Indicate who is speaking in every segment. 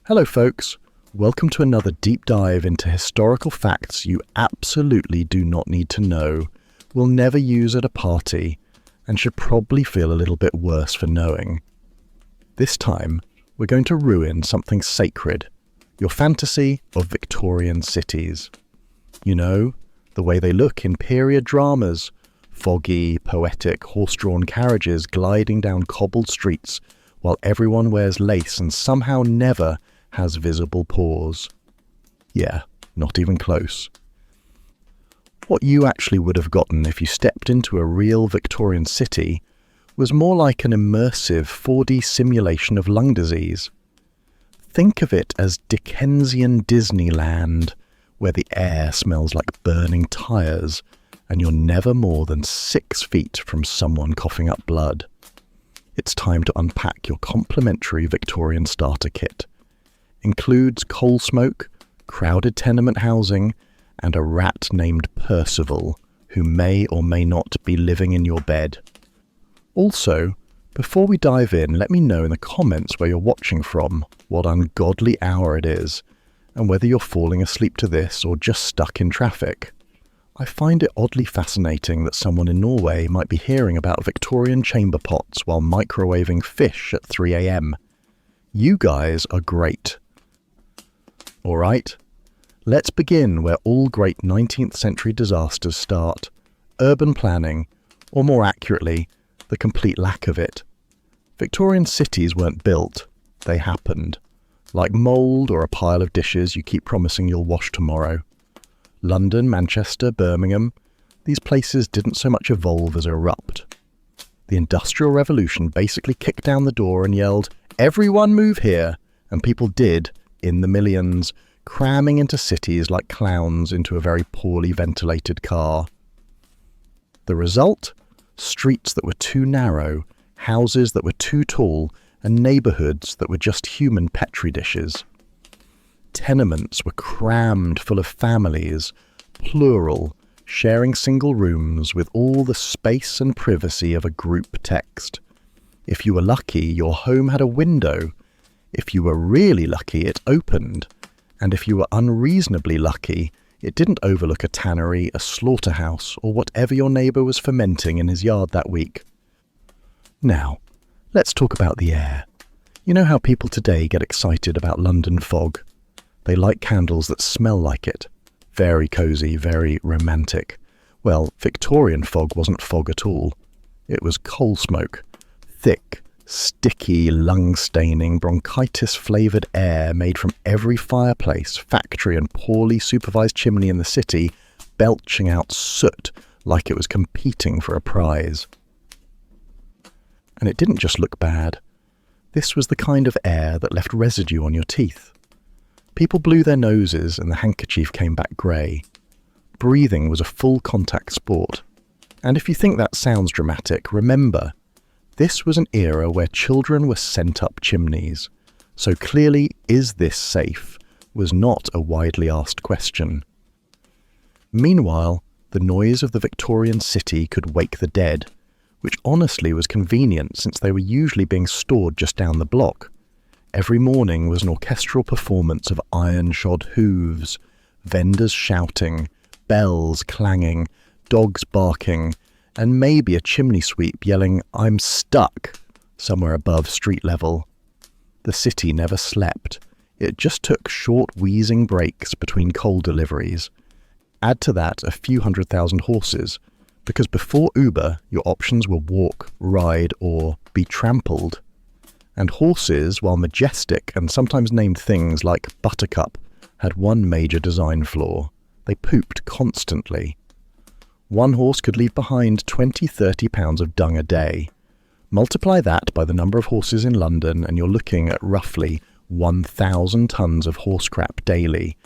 Speaker 1: Hello folks, welcome to another deep dive into historical facts you absolutely do not need to know, will never use at a party, and should probably feel a little bit worse for knowing. This time, we're going to ruin something sacred, your fantasy of Victorian cities. You know, the way they look in period dramas, foggy, poetic, horse-drawn carriages gliding down cobbled streets while everyone wears lace and somehow never has visible pores. Yeah, not even close. What you actually would have gotten if you stepped into a real Victorian city was more like an immersive 4D simulation of lung disease. Think of it as Dickensian Disneyland, where the air smells like burning tyres and you're never more than 6 feet from someone coughing up blood. It's time to unpack your complimentary Victorian starter kit. Includes coal smoke, crowded tenement housing, and a rat named Percival, who may or may not be living in your bed. Also, before we dive in, let me know in the comments where you're watching from, what ungodly hour it is, and whether you're falling asleep to this or just stuck in traffic. I find it oddly fascinating that someone in Norway might be hearing about Victorian chamber pots while microwaving fish at 3 a.m. You guys are great. Alright, let's begin where all great 19th century disasters start. Urban planning, or more accurately, the complete lack of it. Victorian cities weren't built, they happened. Like mould or a pile of dishes you keep promising you'll wash tomorrow. London, Manchester, Birmingham, these places didn't so much evolve as erupt. The Industrial Revolution basically kicked down the door and yelled, "Everyone move here!" And people did, in the millions, cramming into cities like clowns into a very poorly ventilated car. The result? Streets that were too narrow, houses that were too tall, and neighbourhoods that were just human petri dishes. Tenements were crammed full of families, plural, sharing single rooms with all the space and privacy of a group text. If you were lucky, your home had a window. If you were really lucky, it opened. And if you were unreasonably lucky, it didn't overlook a tannery, a slaughterhouse, or whatever your neighbour was fermenting in his yard that week. Now, let's talk about the air. You know how people today get excited about London fog? They light candles that smell like it. Very cosy, very romantic. Well, Victorian fog wasn't fog at all. It was coal smoke. Thick, sticky, lung-staining, bronchitis-flavoured air made from every fireplace, factory and poorly supervised chimney in the city, belching out soot like it was competing for a prize. And it didn't just look bad. This was the kind of air that left residue on your teeth. People blew their noses and the handkerchief came back grey. Breathing was a full contact sport. And if you think that sounds dramatic, remember, this was an era where children were sent up chimneys. So clearly, is this safe? Was not a widely asked question. Meanwhile, the noise of the Victorian city could wake the dead, which honestly was convenient since they were usually being stored just down the block. Every morning was an orchestral performance of iron-shod hooves, vendors shouting, bells clanging, dogs barking, and maybe a chimney sweep yelling, "I'm stuck," somewhere above street level. The city never slept. It just took short wheezing breaks between coal deliveries. Add to that a few 100,000 horses, because before Uber, your options were walk, ride, or be trampled. And horses, while majestic and sometimes named things like Buttercup, had one major design flaw. They pooped constantly. One horse could leave behind 20-30 pounds of dung a day. Multiply that by the number of horses in London and you're looking at roughly 1,000 tons of horse crap daily,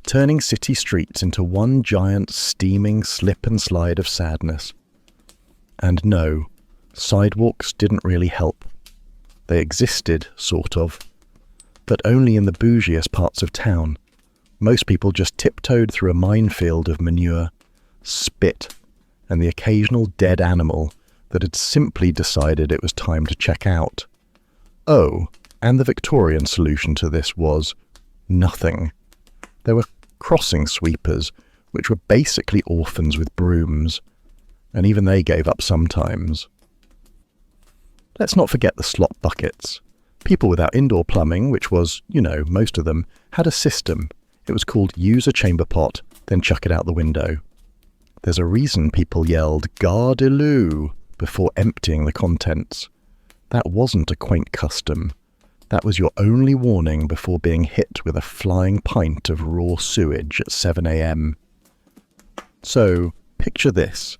Speaker 1: turning city streets into one giant steaming slip and slide of sadness. And no, sidewalks didn't really help. They existed, sort of, but only in the bougiest parts of town. Most people just tiptoed through a minefield of manure, spit, and the occasional dead animal that had simply decided it was time to check out. Oh, And the Victorian solution to this was nothing. There were crossing sweepers, which were basically orphans with brooms, and even they gave up sometimes. Let's not forget the slop buckets. People without indoor plumbing, which was, most of them, had a system. It was called use a chamber pot, then chuck it out the window. There's a reason people yelled "Garde-loo" before emptying the contents. That wasn't a quaint custom. That was your only warning before being hit with a flying pint of raw sewage at 7 a.m. So, picture this.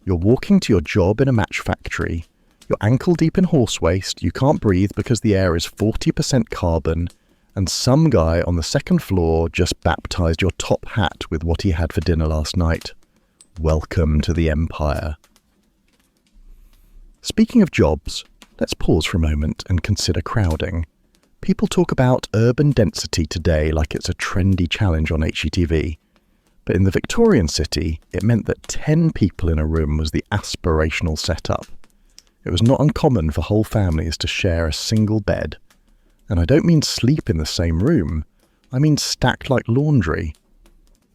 Speaker 1: You're walking to your job in a match factory. You're ankle deep in horse waste, you can't breathe because the air is 40% carbon, and some guy on the second floor just baptized your top hat with what he had for dinner last night. Welcome to the empire. Speaking of jobs, let's pause for a moment and consider crowding. People talk about urban density today like it's a trendy challenge on HGTV. But in the Victorian city, it meant that 10 people in a room was the aspirational setup. It was not uncommon for whole families to share a single bed. And I don't mean sleep in the same room. I mean stacked like laundry.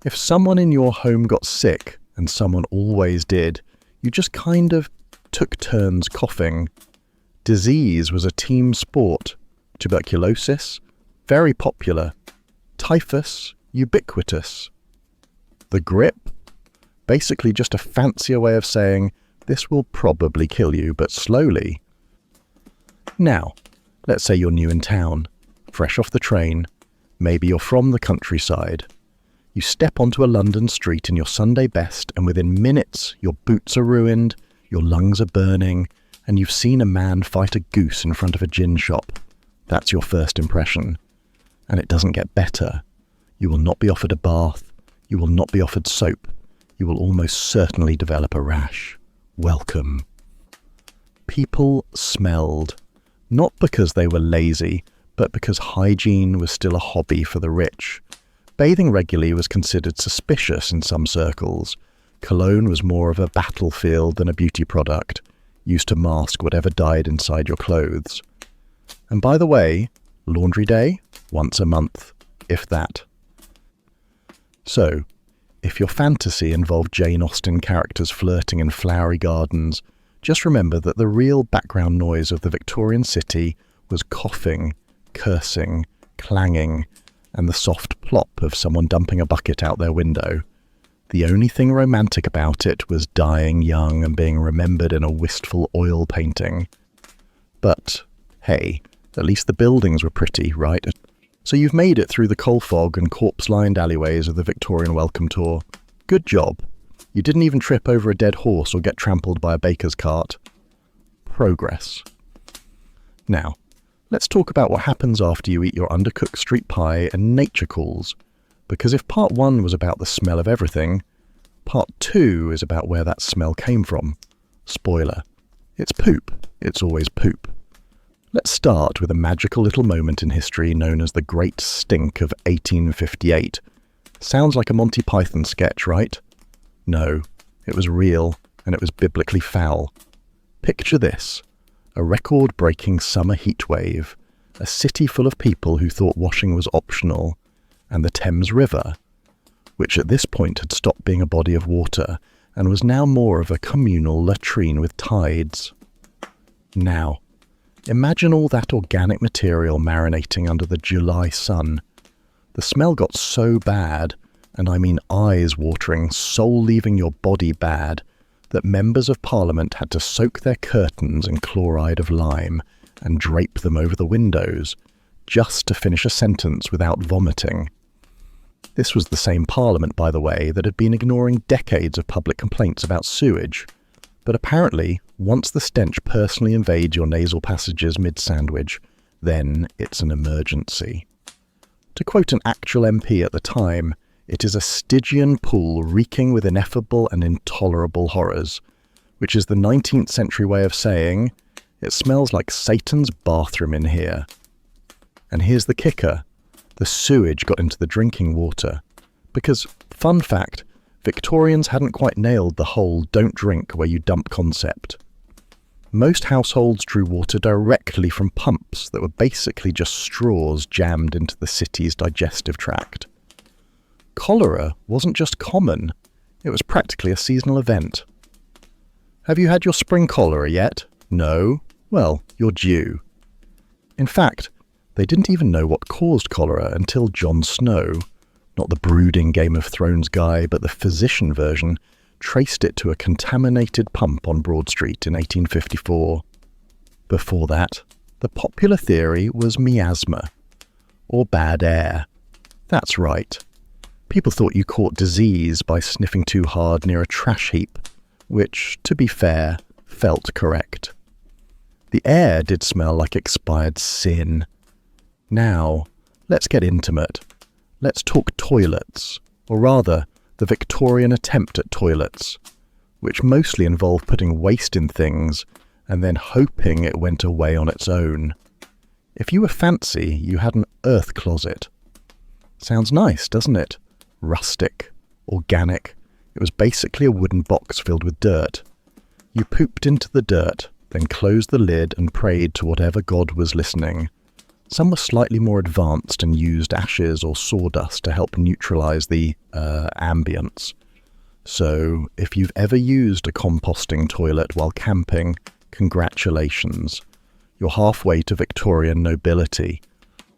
Speaker 1: If someone in your home got sick, and someone always did, you just kind of took turns coughing. Disease was a team sport. Tuberculosis, very popular. Typhus, ubiquitous. The grip, basically just a fancier way of saying, this will probably kill you, but slowly. Now, let's say you're new in town, fresh off the train, maybe you're from the countryside. You step onto a London street in your Sunday best, and within minutes your boots are ruined, your lungs are burning, and you've seen a man fight a goose in front of a gin shop. That's your first impression. And it doesn't get better. You will not be offered a bath. You will not be offered soap. You will almost certainly develop a rash. Welcome. People smelled. Not because they were lazy, but because hygiene was still a hobby for the rich. Bathing regularly was considered suspicious in some circles. Cologne was more of a battlefield than a beauty product, used to mask whatever died inside your clothes. And by the way, laundry day, once a month, if that. So, if your fantasy involved Jane Austen characters flirting in flowery gardens, just remember that the real background noise of the Victorian city was coughing, cursing, clanging, and the soft plop of someone dumping a bucket out their window. The only thing romantic about it was dying young and being remembered in a wistful oil painting. But, hey, at least the buildings were pretty, right? So you've made it through the coal fog and corpse-lined alleyways of the Victorian welcome tour. Good job. You didn't even trip over a dead horse or get trampled by a baker's cart. Progress. Now, let's talk about what happens after you eat your undercooked street pie and nature calls. Because if part 1 was about the smell of everything, part 2 is about where that smell came from. Spoiler. It's poop. It's always poop. Let's start with a magical little moment in history known as the Great Stink of 1858. Sounds like a Monty Python sketch, right? No, it was real, and it was biblically foul. Picture this. A record-breaking summer heatwave, a city full of people who thought washing was optional, and the Thames River, which at this point had stopped being a body of water and was now more of a communal latrine with tides. Now, imagine all that organic material marinating under the July sun. The smell got so bad, and I mean eyes-watering, soul-leaving your body bad, that members of Parliament had to soak their curtains in chloride of lime and drape them over the windows, just to finish a sentence without vomiting. This was the same Parliament, by the way, that had been ignoring decades of public complaints about sewage. But apparently, once the stench personally invades your nasal passages mid-sandwich, then it's an emergency. To quote an actual MP at the time, it is a Stygian pool reeking with ineffable and intolerable horrors, which is the 19th century way of saying, it smells like Satan's bathroom in here. And here's the kicker. The sewage got into the drinking water. Because, fun fact, Victorians hadn't quite nailed the whole don't drink where you dump concept. Most households drew water directly from pumps that were basically just straws jammed into the city's digestive tract. Cholera wasn't just common, it was practically a seasonal event. Have you had your spring cholera yet? No? Well, you're due. In fact, they didn't even know what caused cholera until Jon Snow, not the brooding Game of Thrones guy, but the physician version, traced it to a contaminated pump on Broad Street in 1854. Before that, the popular theory was miasma, or bad air. That's right. People thought you caught disease by sniffing too hard near a trash heap, which, to be fair, felt correct. The air did smell like expired sin. Now, let's get intimate. Let's talk toilets, or rather, the Victorian attempt at toilets, which mostly involved putting waste in things and then hoping it went away on its own. If you were fancy, you had an earth closet. Sounds nice, doesn't it? Rustic, organic. It was basically a wooden box filled with dirt. You pooped into the dirt, then closed the lid and prayed to whatever god was listening. Some were slightly more advanced and used ashes or sawdust to help neutralize the ambience. So, if you've ever used a composting toilet while camping, congratulations. You're halfway to Victorian nobility.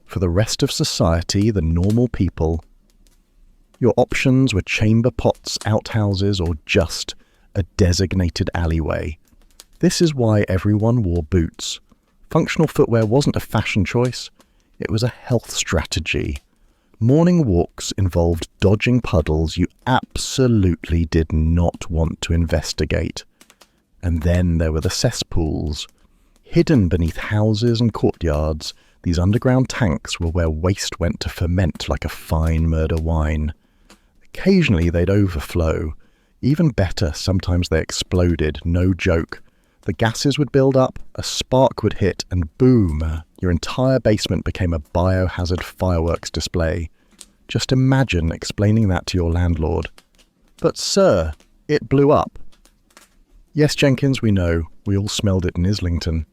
Speaker 1: For the rest of society, the normal people, your options were chamber pots, outhouses, or just a designated alleyway. This is why everyone wore boots. Functional footwear wasn't a fashion choice, it was a health strategy. Morning walks involved dodging puddles you absolutely did not want to investigate. And then there were the cesspools. Hidden beneath houses and courtyards, these underground tanks were where waste went to ferment like a fine murder wine. Occasionally they'd overflow. Even better, sometimes they exploded, no joke. The gases would build up, a spark would hit, and boom, your entire basement became a biohazard fireworks display. Just imagine explaining that to your landlord. But sir, it blew up. Yes, Jenkins, we know. We all smelled it in Islington.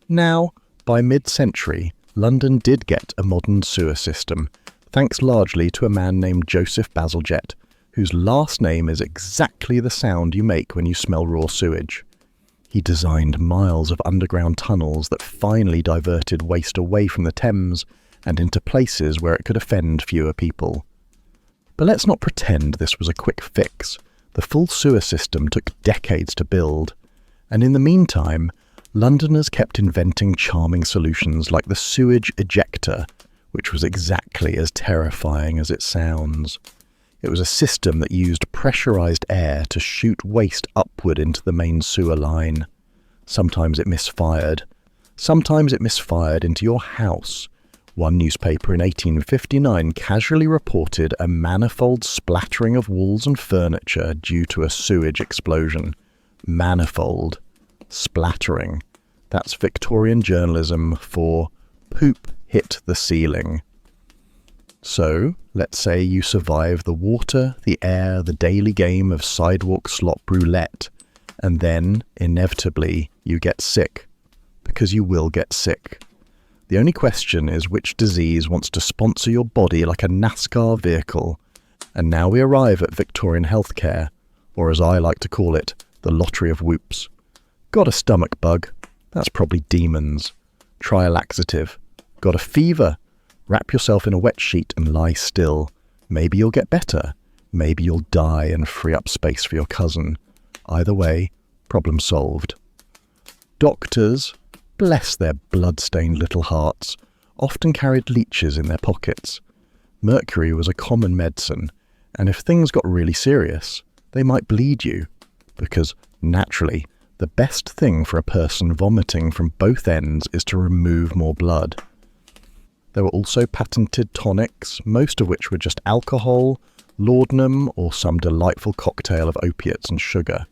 Speaker 1: Now, by mid-century, London did get a modern sewer system, thanks largely to a man named Joseph Bazalgette, whose last name is exactly the sound you make when you smell raw sewage. He designed miles of underground tunnels that finally diverted waste away from the Thames and into places where it could offend fewer people. But let's not pretend this was a quick fix. The full sewer system took decades to build, and in the meantime, Londoners kept inventing charming solutions like the sewage ejector, which was exactly as terrifying as it sounds. It was a system that used pressurized air to shoot waste upward into the main sewer line. Sometimes it misfired. Sometimes it misfired into your house. One newspaper in 1859 casually reported a manifold splattering of walls and furniture due to a sewage explosion. Manifold. Splattering. That's Victorian journalism for poop hit the ceiling. So, let's say you survive the water, the air, the daily game of sidewalk slop roulette, and then, inevitably, you get sick. Because you will get sick. The only question is which disease wants to sponsor your body like a NASCAR vehicle. And now we arrive at Victorian healthcare, or as I like to call it, the lottery of whoops. Got a stomach bug? That's probably demons. Try a laxative. Got a fever? Wrap yourself in a wet sheet and lie still. Maybe you'll get better. Maybe you'll die and free up space for your cousin. Either way, problem solved. Doctors, bless their blood-stained little hearts, often carried leeches in their pockets. Mercury was a common medicine, and if things got really serious, they might bleed you, because, naturally, the best thing for a person vomiting from both ends is to remove more blood. There were also patented tonics, most of which were just alcohol, laudanum, or some delightful cocktail of opiates and sugar.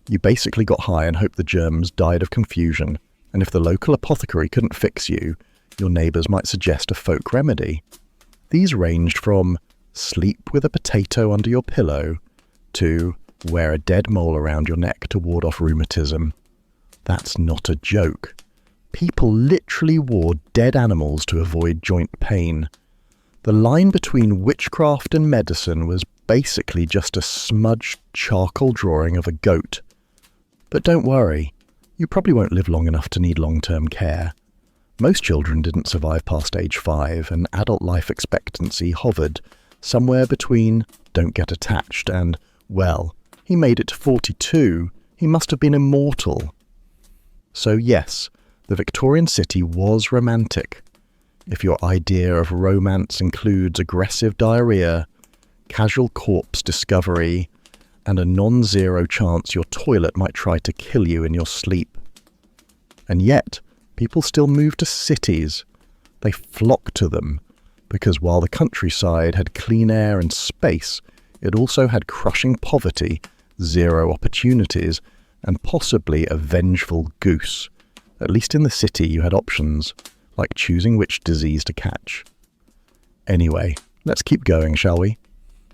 Speaker 1: You basically got high and hoped the germs died of confusion, and if the local apothecary couldn't fix you, your neighbours might suggest a folk remedy. These ranged from sleep with a potato under your pillow to wear a dead mole around your neck to ward off rheumatism. That's not a joke. People literally wore dead animals to avoid joint pain. The line between witchcraft and medicine was basically just a smudged charcoal drawing of a goat. But don't worry, you probably won't live long enough to need long-term care. Most children didn't survive past age 5, and adult life expectancy hovered somewhere between don't get attached and, well, he made it to 42, he must have been immortal. So yes, the Victorian city was romantic. If your idea of romance includes aggressive diarrhea, casual corpse discovery, and a non-zero chance your toilet might try to kill you in your sleep. And yet, people still moved to cities. They flocked to them, because while the countryside had clean air and space, it also had crushing poverty, zero opportunities, and possibly a vengeful goose. At least in the city you had options, like choosing which disease to catch. Anyway, let's keep going, shall we?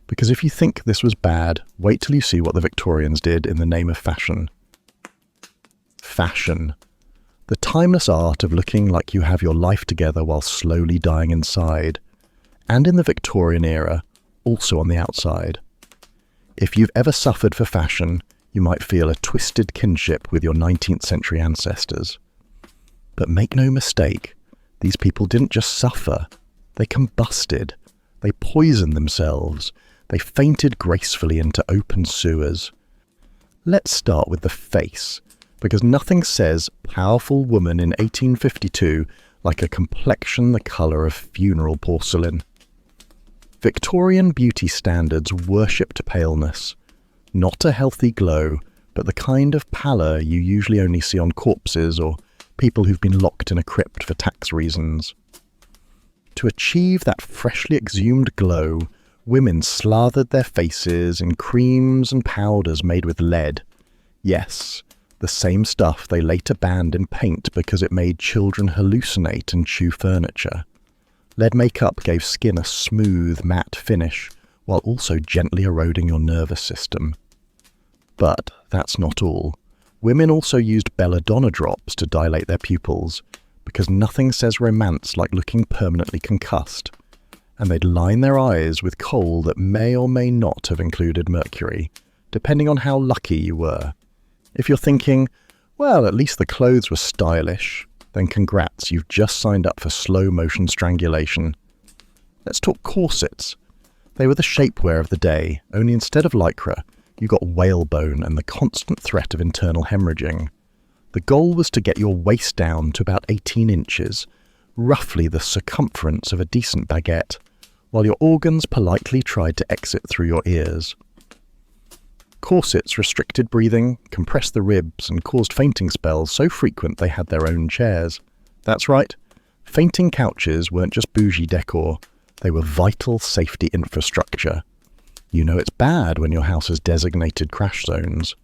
Speaker 1: Because if you think this was bad, wait till you see what the Victorians did in the name of fashion. Fashion. The timeless art of looking like you have your life together while slowly dying inside. And in the Victorian era, also on the outside. If you've ever suffered for fashion, you might feel a twisted kinship with your 19th century ancestors. But make no mistake, these people didn't just suffer, they combusted, they poisoned themselves, they fainted gracefully into open sewers. Let's start with the face, because nothing says powerful woman in 1852 like a complexion the colour of funeral porcelain. Victorian beauty standards worshipped paleness, not a healthy glow, but the kind of pallor you usually only see on corpses or people who've been locked in a crypt for tax reasons. To achieve that freshly exhumed glow, women slathered their faces in creams and powders made with lead. Yes, the same stuff they later banned in paint because it made children hallucinate and chew furniture. Lead makeup gave skin a smooth, matte finish, while also gently eroding your nervous system. But that's not all. Women also used belladonna drops to dilate their pupils, because nothing says romance like looking permanently concussed. And they'd line their eyes with coal that may or may not have included mercury, depending on how lucky you were. If you're thinking, well, at least the clothes were stylish, then congrats, you've just signed up for slow-motion strangulation. Let's talk corsets. They were the shapewear of the day, only instead of lycra, you got whalebone and the constant threat of internal hemorrhaging. The goal was to get your waist down to about 18 inches, roughly the circumference of a decent baguette, while your organs politely tried to exit through your ears. Corsets restricted breathing, compressed the ribs, and caused fainting spells so frequent they had their own chairs. That's right, fainting couches weren't just bougie decor, they were vital safety infrastructure. You know it's bad when your house has designated crash zones.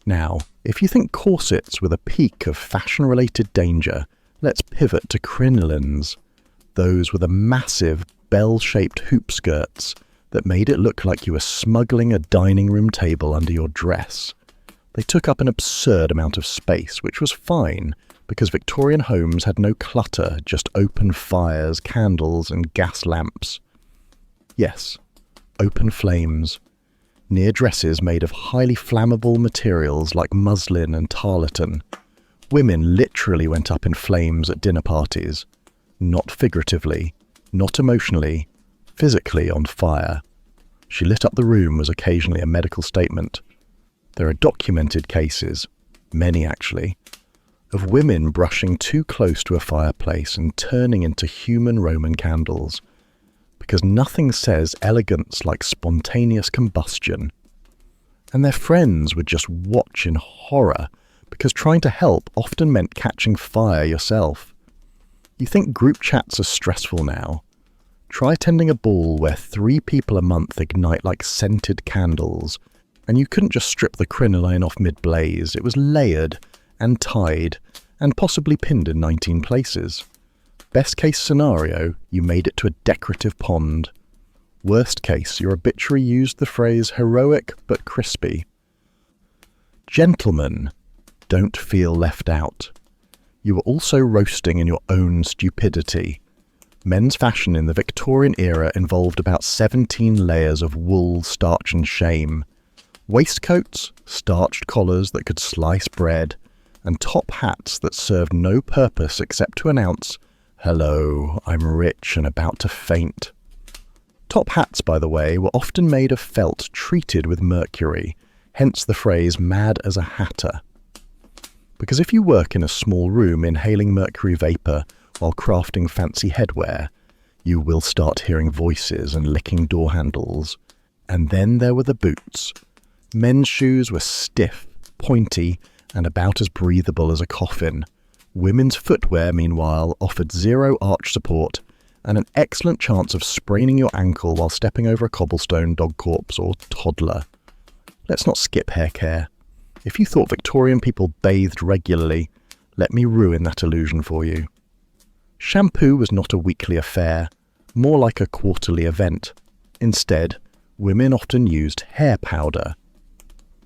Speaker 1: Now, if you think corsets were the peak of fashion-related danger, let's pivot to crinolines. Those were the massive, bell-shaped hoop skirts that made it look like you were smuggling a dining room table under your dress. They took up an absurd amount of space, which was fine, because Victorian homes had no clutter, just open fires, candles, and gas lamps. Yes, open flames. Near dresses made of highly flammable materials like muslin and tarlatan. Women literally went up in flames at dinner parties. Not figuratively, not emotionally, physically on fire. She lit up the room was occasionally a medical statement. There are documented cases, many actually, of women brushing too close to a fireplace and turning into human Roman candles, because nothing says elegance like spontaneous combustion. And their friends would just watch in horror, because trying to help often meant catching fire yourself. You think group chats are stressful now? Try attending a ball where 3 people a month ignite like scented candles, and you couldn't just strip the crinoline off mid-blaze. It was layered and tied and possibly pinned in 19 places. Best case scenario, you made it to a decorative pond. Worst case, your obituary used the phrase heroic but crispy. Gentlemen, don't feel left out. You were also roasting in your own stupidity. Men's fashion in the Victorian era involved about 17 layers of wool, starch and shame. Waistcoats, starched collars that could slice bread, and top hats that served no purpose except to announce, "Hello, I'm rich and about to faint." Top hats, by the way, were often made of felt treated with mercury, hence the phrase "mad as a hatter." Because if you work in a small room inhaling mercury vapour while crafting fancy headwear, you will start hearing voices and licking door handles. And then there were the boots. Men's shoes were stiff, pointy, and about as breathable as a coffin. Women's footwear, meanwhile, offered zero arch support and an excellent chance of spraining your ankle while stepping over a cobblestone, dog corpse, or toddler. Let's not skip hair care. If you thought Victorian people bathed regularly, let me ruin that illusion for you. Shampoo was not a weekly affair, more like a quarterly event. Instead, women often used hair powder,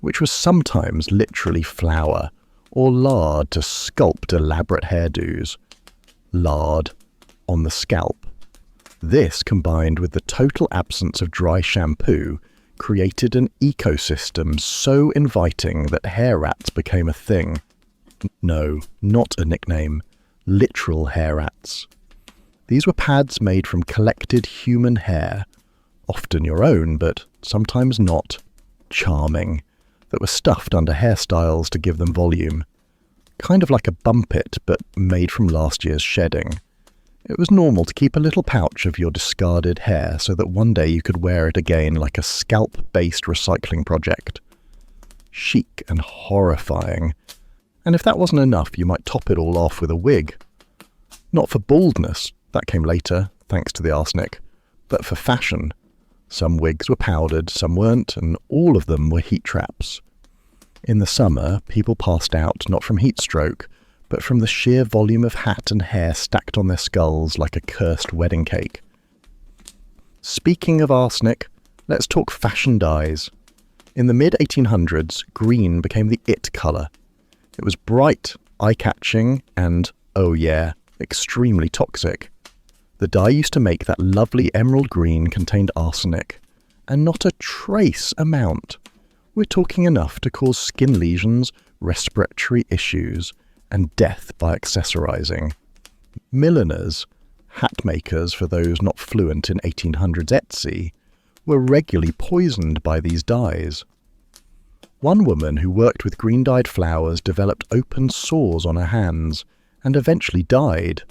Speaker 1: which was sometimes literally flour, or lard to sculpt elaborate hairdos. Lard on the scalp. This, combined with the total absence of dry shampoo, created an ecosystem so inviting that hair rats became a thing. No, not a nickname. Literal hair rats. These were pads made from collected human hair, often your own, but sometimes not. Charming. That were stuffed under hairstyles to give them volume. Kind of like a bumpet, but made from last year's shedding. It was normal to keep a little pouch of your discarded hair so that one day you could wear it again like a scalp-based recycling project. Chic and horrifying. And if that wasn't enough, you might top it all off with a wig. Not for baldness, that came later, thanks to the arsenic, but for fashion. Some wigs were powdered, some weren't, and all of them were heat traps. In the summer, people passed out not from heat stroke, but from the sheer volume of hat and hair stacked on their skulls like a cursed wedding cake. Speaking of arsenic, let's talk fashion dyes. In the mid-1800s, green became the it colour. It was bright, eye-catching, and, oh yeah, extremely toxic. The dye used to make that lovely emerald green contained arsenic, and not a trace amount. We're talking enough to cause skin lesions, respiratory issues, and death by accessorizing. Milliners, hat makers for those not fluent in 1800s Etsy, were regularly poisoned by these dyes. One woman who worked with green-dyed flowers developed open sores on her hands and eventually died,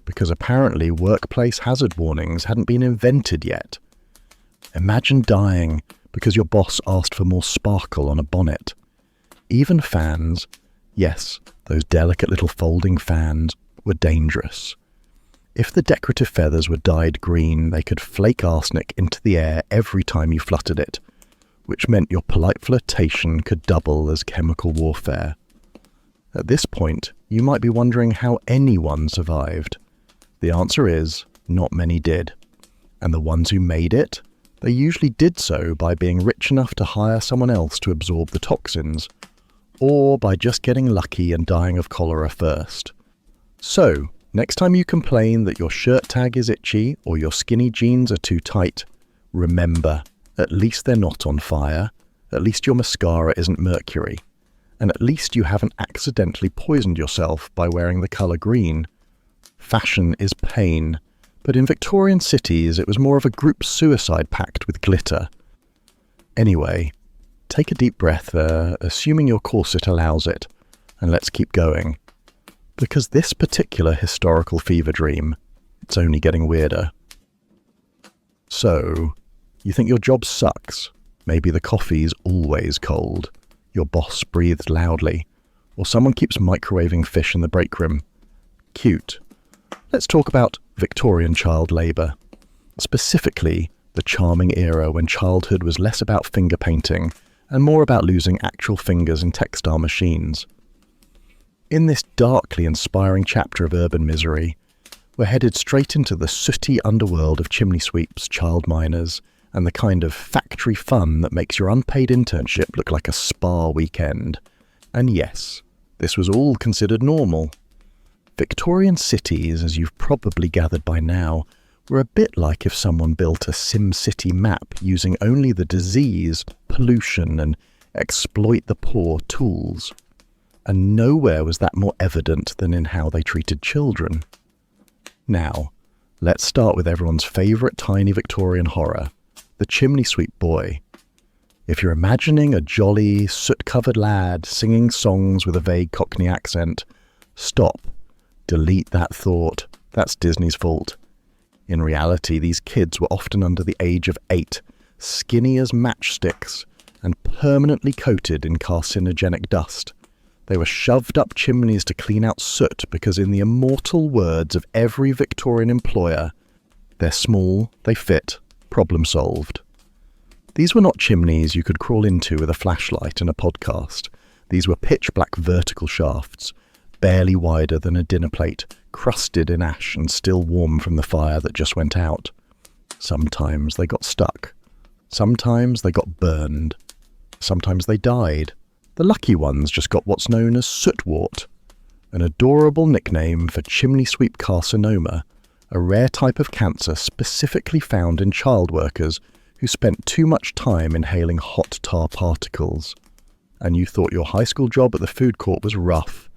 Speaker 1: because apparently workplace hazard warnings hadn't been invented yet. Imagine dying because your boss asked for more sparkle on a bonnet. Even fans, yes, those delicate little folding fans, were dangerous. If the decorative feathers were dyed green, they could flake arsenic into the air every time you fluttered it, which meant your polite flirtation could double as chemical warfare. At this point, you might be wondering how anyone survived. The answer is, not many did. And the ones who made it, they usually did so by being rich enough to hire someone else to absorb the toxins, or by just getting lucky and dying of cholera first. So, next time you complain that your shirt tag is itchy or your skinny jeans are too tight, remember, at least they're not on fire, at least your mascara isn't mercury, and at least you haven't accidentally poisoned yourself by wearing the colour green. Fashion is pain, but in Victorian cities it was more of a group suicide pact with glitter. Anyway, take a deep breath there, assuming your corset allows it, and let's keep going. Because this particular historical fever dream, it's only getting weirder. So, you think your job sucks? Maybe the coffee's always cold, your boss breathed loudly, or someone keeps microwaving fish in the break room. Cute. Let's talk about Victorian child labour. Specifically, the charming era when childhood was less about finger painting and more about losing actual fingers in textile machines. In this darkly inspiring chapter of urban misery, we're headed straight into the sooty underworld of chimney sweeps, child miners, and the kind of factory fun that makes your unpaid internship look like a spa weekend. And yes, This was all considered normal. Victorian cities, as you've probably gathered by now, were a bit like if someone built a SimCity map using only the disease, pollution and exploit the poor tools. And nowhere was that more evident than in how they treated children. Now, let's start with everyone's favourite tiny Victorian horror, the chimney sweep boy. If you're imagining a jolly, soot-covered lad singing songs with a vague Cockney accent, stop. Delete that thought. That's Disney's fault. In reality, these kids were often under the age of 8, skinny as matchsticks, and permanently coated in carcinogenic dust. They were shoved up chimneys to clean out soot because, in the immortal words of every Victorian employer, they're small, they fit, problem solved. These were not chimneys you could crawl into with a flashlight and a podcast. These were pitch-black vertical shafts, barely wider than a dinner plate, crusted in ash and still warm from the fire that just went out. Sometimes they got stuck. Sometimes they got burned. Sometimes they died. The lucky ones just got what's known as sootwort, an adorable nickname for chimney sweep carcinoma, a rare type of cancer specifically found in child workers who spent too much time inhaling hot tar particles. And you thought your high school job at the food court was rough,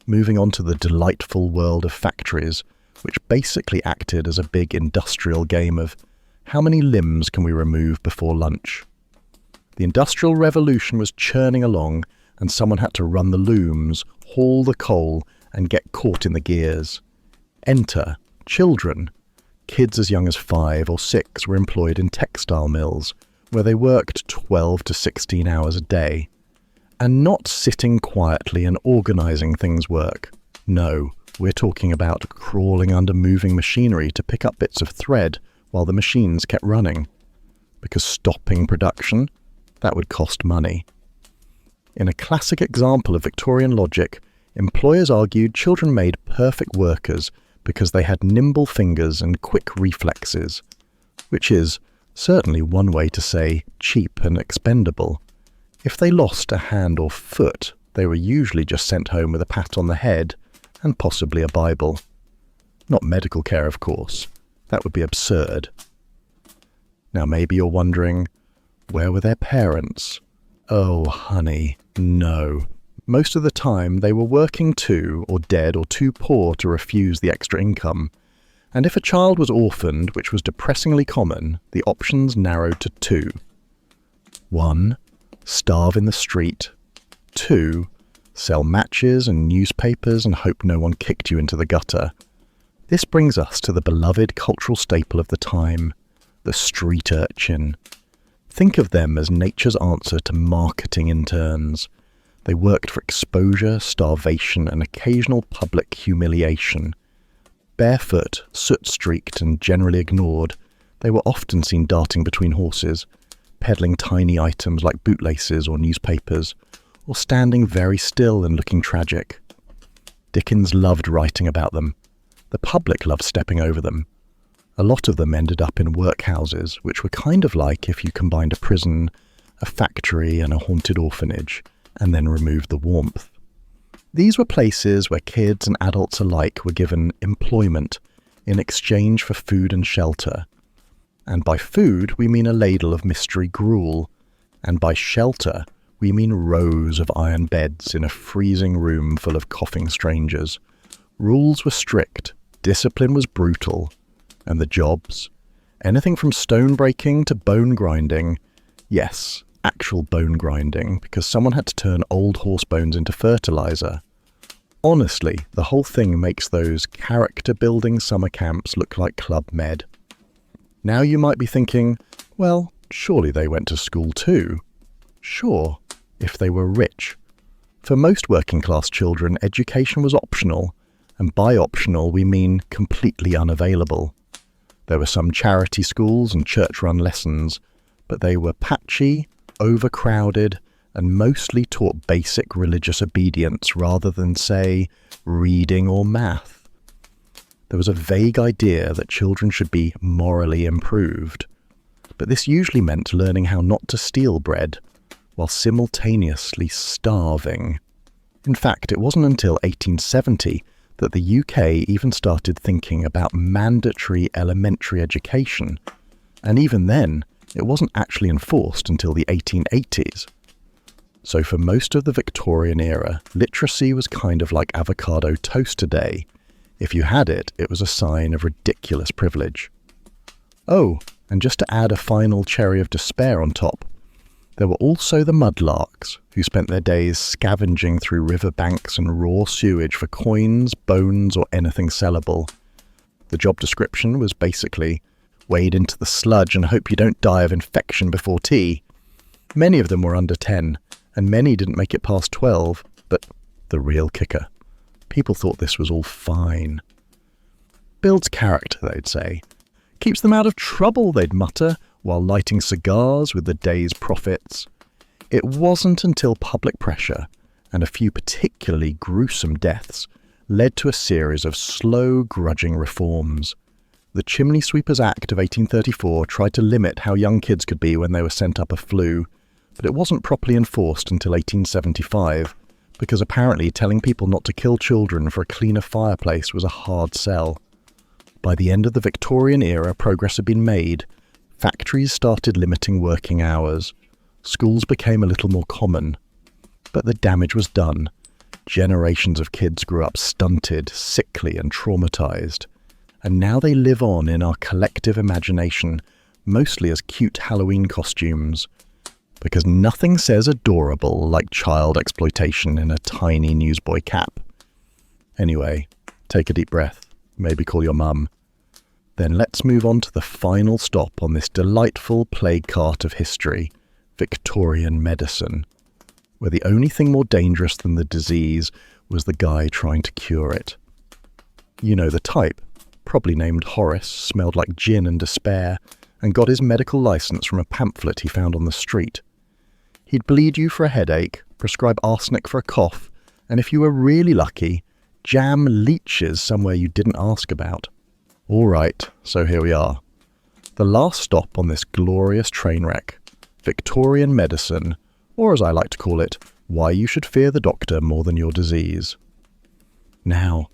Speaker 1: moving on to the delightful world of factories, which basically acted as a big industrial game of how many limbs can we remove before lunch. The Industrial Revolution was churning along, and someone had to run the looms, haul the coal, and get caught in the gears. Enter children. Kids as young as 5 or 6 were employed in textile mills, where they worked 12 to 16 hours a day. And not sitting quietly and organising things work. No, we're talking about crawling under moving machinery to pick up bits of thread while the machines kept running. Because stopping production, that would cost money. In a classic example of Victorian logic, employers argued children made perfect workers because they had nimble fingers and quick reflexes, which is certainly one way to say cheap and expendable. If they lost a hand or foot, they were usually just sent home with a pat on the head and possibly a Bible. Not medical care, of course. That would be absurd. Now maybe you're wondering, where were their parents? Oh, honey, no. Most of the time they were working too, or dead, or too poor to refuse the extra income. And if a child was orphaned, which was depressingly common, the options narrowed to 2. 1. Starve in the street. 2. Sell matches and newspapers and hope no one kicked you into the gutter. This brings us to the beloved cultural staple of the time, the street urchin. Think of them as nature's answer to marketing interns. They worked for exposure, starvation, and occasional public humiliation. Barefoot, soot-streaked, and generally ignored, they were often seen darting between horses, peddling tiny items like bootlaces or newspapers, or standing very still and looking tragic. Dickens loved writing about them. The public loved stepping over them. A lot of them ended up in workhouses, which were kind of like if you combined a prison, a factory, and a haunted orphanage, and then removed the warmth. These were places where kids and adults alike were given employment in exchange for food and shelter. And by food, we mean a ladle of mystery gruel, and by shelter, we mean rows of iron beds in a freezing room full of coughing strangers. Rules were strict, discipline was brutal, and the jobs? Anything from stone breaking to bone grinding. Yes, actual bone grinding, because someone had to turn old horse bones into fertilizer. Honestly, the whole thing makes those character-building summer camps look like Club Med. Now you might be thinking, well, surely they went to school too. Sure, if they were rich. For most working-class children, education was optional, and by optional we mean completely unavailable. There were some charity schools and church-run lessons, but they were patchy, overcrowded, and mostly taught basic religious obedience rather than, say, reading or math. There was a vague idea that children should be morally improved, but this usually meant learning how not to steal bread while simultaneously starving. In fact, it wasn't until 1870 that the UK even started thinking about mandatory elementary education, and even then, it wasn't actually enforced until the 1880s. So for most of the Victorian era, literacy was kind of like avocado toast today. If you had it, it was a sign of ridiculous privilege. Oh, and just to add a final cherry of despair on top, there were also the mudlarks, who spent their days scavenging through river banks and raw sewage for coins, bones, or anything sellable. The job description was basically, wade into the sludge and hope you don't die of infection before tea. Many of them were under 10, and many didn't make it past 12, but the real kicker, people thought this was all fine. Builds character, they'd say. Keeps them out of trouble, they'd mutter, while lighting cigars with the day's profits. It wasn't until public pressure, and a few particularly gruesome deaths, led to a series of slow, grudging reforms. The Chimney Sweepers Act of 1834 tried to limit how young kids could be when they were sent up a flue, but it wasn't properly enforced until 1875, because apparently telling people not to kill children for a cleaner fireplace was a hard sell. By the end of the Victorian era, progress had been made. Factories started limiting working hours. Schools became a little more common. But the damage was done. Generations of kids grew up stunted, sickly, and traumatized. And now they live on in our collective imagination, mostly as cute Halloween costumes. Because nothing says adorable like child exploitation in a tiny newsboy cap. Anyway, take a deep breath. Maybe call your mum. Then let's move on to the final stop on this delightful plague cart of history, Victorian medicine, where the only thing more dangerous than the disease was the guy trying to cure it. You know the type, probably named Horace, smelled like gin and despair, and got his medical license from a pamphlet he found on the street. He'd bleed you for a headache, prescribe arsenic for a cough, and if you were really lucky, jam leeches somewhere you didn't ask about. All right, so here we are. The last stop on this glorious train wreck, Victorian medicine, or as I like to call it, why you should fear the doctor more than your disease. Now,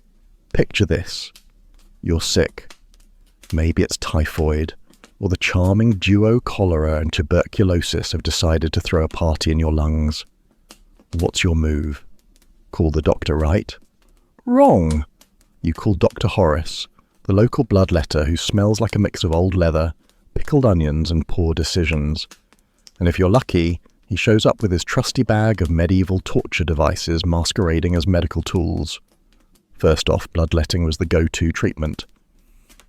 Speaker 1: picture this. You're sick. Maybe it's typhoid, or the charming duo cholera and tuberculosis have decided to throw a party in your lungs. What's your move? Call the doctor, right? Wrong! You call Dr. Horace, the local bloodletter who smells like a mix of old leather, pickled onions and poor decisions. And if you're lucky, he shows up with his trusty bag of medieval torture devices masquerading as medical tools. First off, bloodletting was the go-to treatment.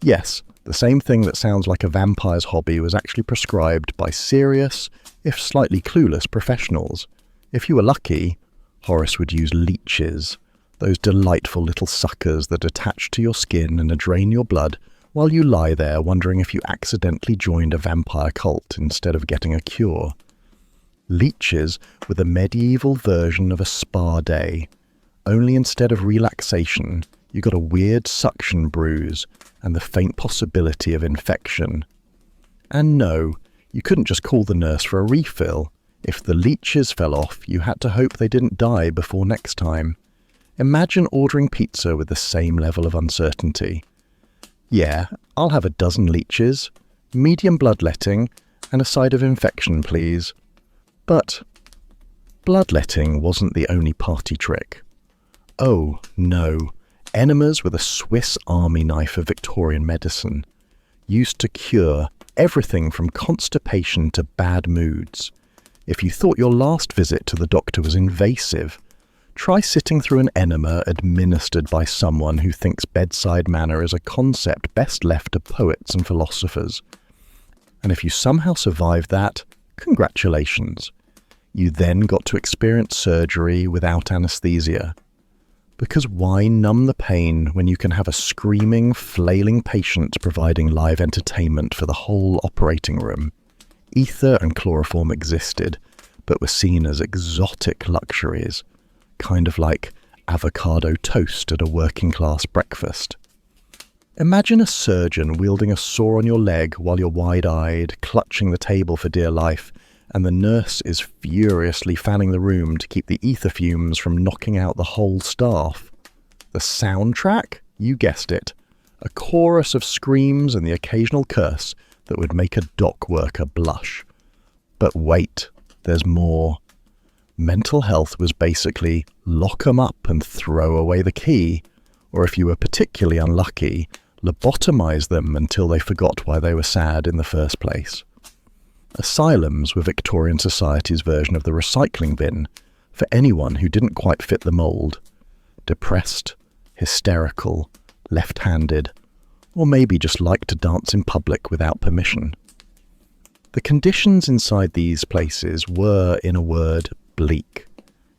Speaker 1: Yes, the same thing that sounds like a vampire's hobby was actually prescribed by serious, if slightly clueless, professionals. If you were lucky, Horace would use leeches, those delightful little suckers that attach to your skin and drain your blood while you lie there wondering if you accidentally joined a vampire cult instead of getting a cure. Leeches were the medieval version of a spa day, only instead of relaxation, you got a weird suction bruise and the faint possibility of infection. And no, you couldn't just call the nurse for a refill. If the leeches fell off, you had to hope they didn't die before next time. Imagine ordering pizza with the same level of uncertainty. Yeah, I'll have a dozen leeches, medium bloodletting, and a side of infection, please. But bloodletting wasn't the only party trick. Oh, no. Enemas were the Swiss Army knife of Victorian medicine, used to cure everything from constipation to bad moods. If you thought your last visit to the doctor was invasive, try sitting through an enema administered by someone who thinks bedside manner is a concept best left to poets and philosophers. And if you somehow survived that, congratulations. You then got to experience surgery without anesthesia. Because why numb the pain when you can have a screaming, flailing patient providing live entertainment for the whole operating room? Ether and chloroform existed, but were seen as exotic luxuries, kind of like avocado toast at a working-class breakfast. Imagine a surgeon wielding a saw on your leg while you're wide-eyed, clutching the table for dear life, and the nurse is furiously fanning the room to keep the ether fumes from knocking out the whole staff. The soundtrack? You guessed it. A chorus of screams and the occasional curse that would make a dock worker blush. But wait, there's more. Mental health was basically lock 'em up and throw away the key, or if you were particularly unlucky, lobotomize them until they forgot why they were sad in the first place. Asylums were Victorian society's version of the recycling bin for anyone who didn't quite fit the mould. Depressed, hysterical, left-handed, or maybe just liked to dance in public without permission. The conditions inside these places were, in a word, bleak.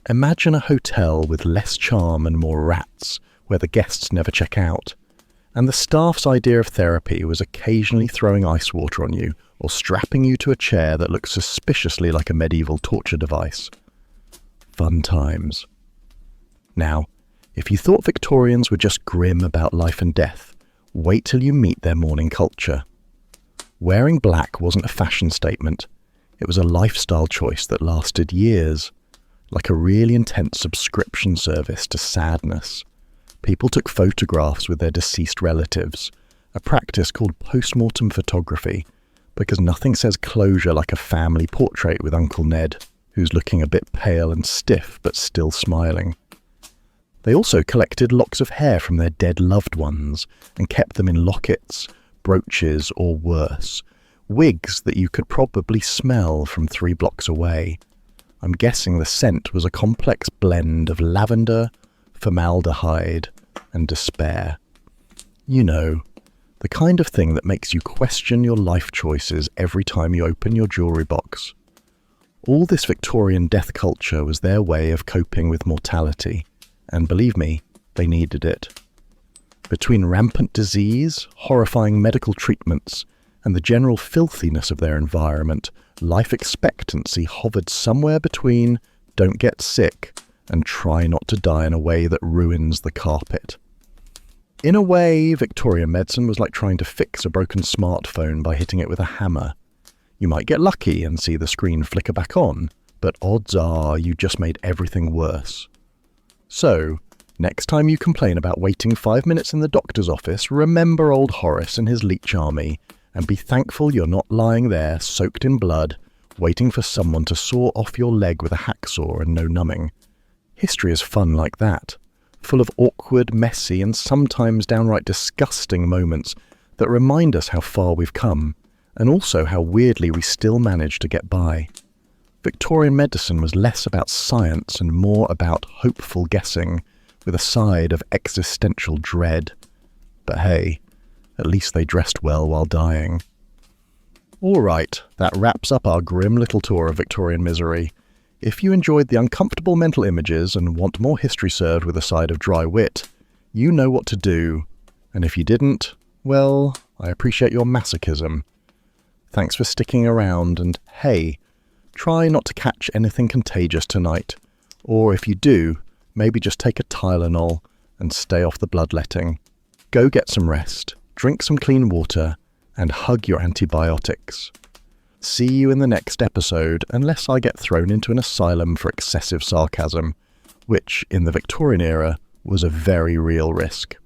Speaker 1: Imagine a hotel with less charm and more rats, where the guests never check out, and the staff's idea of therapy was occasionally throwing ice water on you or strapping you to a chair that looked suspiciously like a medieval torture device. Fun times. Now, if you thought Victorians were just grim about life and death, wait till you meet their morning culture. Wearing black wasn't a fashion statement. It was a lifestyle choice that lasted years, like a really intense subscription service to sadness. People took photographs with their deceased relatives, a practice called post-mortem photography, because nothing says closure like a family portrait with Uncle Ned, who's looking a bit pale and stiff but still smiling. They also collected locks of hair from their dead loved ones and kept them in lockets, brooches, or worse, wigs that you could probably smell from 3 blocks away. I'm guessing the scent was a complex blend of lavender, formaldehyde, and despair. You know, the kind of thing that makes you question your life choices every time you open your jewellery box. All this Victorian death culture was their way of coping with mortality, and believe me, they needed it. Between rampant disease, horrifying medical treatments, and the general filthiness of their environment, life expectancy hovered somewhere between don't get sick and try not to die in a way that ruins the carpet. In a way, Victorian medicine was like trying to fix a broken smartphone by hitting it with a hammer. You might get lucky and see the screen flicker back on, but odds are you just made everything worse. So, next time you complain about waiting 5 minutes in the doctor's office, remember old Horace and his leech army, and be thankful you're not lying there, soaked in blood, waiting for someone to saw off your leg with a hacksaw and no numbing. History is fun like that, full of awkward, messy, and sometimes downright disgusting moments that remind us how far we've come, and also how weirdly we still manage to get by. Victorian medicine was less about science and more about hopeful guessing, with a side of existential dread. But hey, at least they dressed well while dying. All right, that wraps up our grim little tour of Victorian misery. If you enjoyed the uncomfortable mental images and want more history served with a side of dry wit, you know what to do. And if you didn't, well, I appreciate your masochism. Thanks for sticking around, and hey, try not to catch anything contagious tonight. Or if you do, maybe just take a Tylenol and stay off the bloodletting. Go get some rest, drink some clean water, and hug your antibiotics. See you in the next episode, unless I get thrown into an asylum for excessive sarcasm, which, in the Victorian era, was a very real risk.